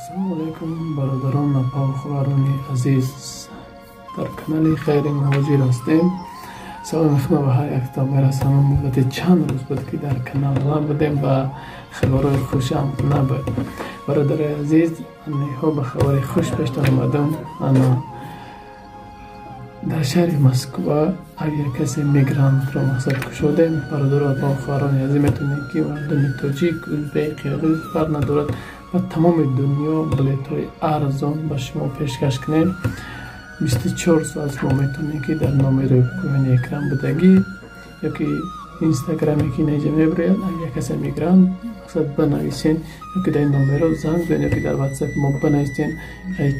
Assalomu alaykum barodaron va xonadoni aziz. Дар канали Хайри Муҳоҷир ҳастем. Саломи шумо ба ҳар яктон мерасонам. муддати чанд рӯз буд ки дар канал набудем ва хабарҳои хушам набуд. Бародари азиз, ниҳо ба хабари хуш пештон омадам. дар шаҳри Москва авиакаси мигрантро мақсад кушодем. бародарон ва хоҳарони азиз, метавонед ки мардуми тоҷик, ӯзбек, қирғиз фарқ надорад ба тамоми дунё билетҳои арзон ба шумо пешкаш кунем. 24 соат шумо метавонед ки дар номери поёни экран будагӣ ёки инстаграме ки неҷа мебирояд авиакаси мигрант мақсад банависен ёки дар ин номеро занг зен ёки дар ватсап мо банависен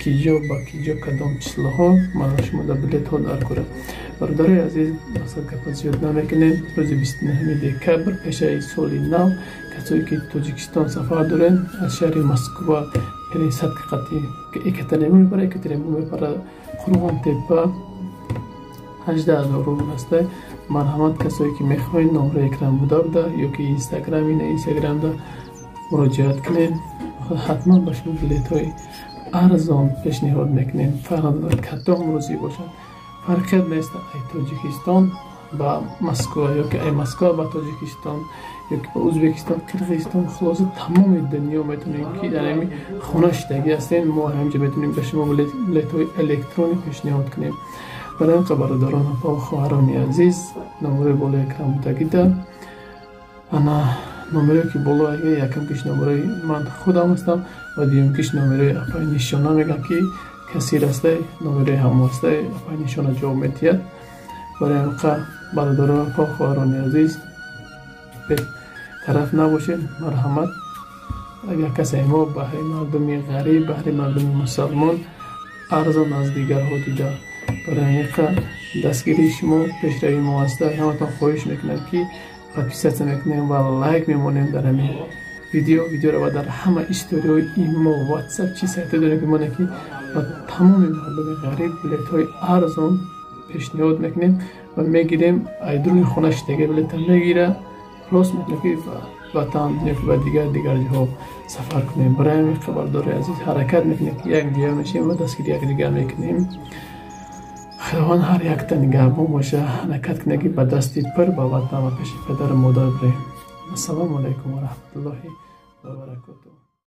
киҷо ба киҷо кадом числоҳо ман шумо дар билетҳо даркурад. бародари азиз, мақсад гапа зиёд намекунем. рӯзи 29 декабр пешаи соли нав касое ки тоҷикистон сафар дорен аз шаҳри Москва яъне садқати Екатеринбург мебара. Екатеринбург мепара Қурғонтепа 18000 рубл аст. марҳамат, касое ки мехоҳед номери экран буда ёки инстаграмда муроҷиат кунед. ҳатман ба шумо билетҳои арзон пешниҳод мекунем. фарқ кадом рӯзи бошад фарқият нест. ай тоҷикистон ба Москва ёки ай Москва ба тоҷикистон ёки ба Ӯзбекистон, Қирғизистон, хулоса тамоми дунё метавонем ки дар ҳамин хона шидагӣ ҳастем. мо ҳамҷо метавонем ба шумо билетҳои электронӣ пешниҳод кунем. барои ин бародарон ва хоҳарони азиз, номери боло экран будагида ана номере ки боло якам киш номерои ман худам ҳастам ва дуюм киш номерои апаи нишона мегӯям ки касир аст, номерои ҳамо аст, апаи нишона ҷавоб медиҳад. барои ин бародарон ва хоҳарони азиз, тараф набошед. марҳамат, агар касе мо баҳри мардуми ғариб, баҳри мардуми мусалмон арзон аз дигарҳо дида. барои ин дастгирии шумо пешравии мо аст. ҳаматон хоҳиш мекунам ки подписатсия мекунем ва лайк мемонем дар ҳамин видеоро ва дар ҳама историҳои имо ватсап чи сайта дорем ки моне ки ба тамоми мардуми ғариб билетҳои арзон пешниҳод мекунем ва мегирем. айдруни хона шидага билета мегира рост метавонем ки ватан ёки ба дигар ҷоҳо сафар кунем. барои ҳамин бародари азиз, ҳаракат мекунем ки якҷоя мешем ва дастгири якдигар мекунем. худованд ҳар якта нигаҳбон боша. ҳаракат кунем ки ба дасти пир ба ватан ва пеши падару модар бирем. ассалому алайкум ва раҳматуллоҳи ва баракатуҳ.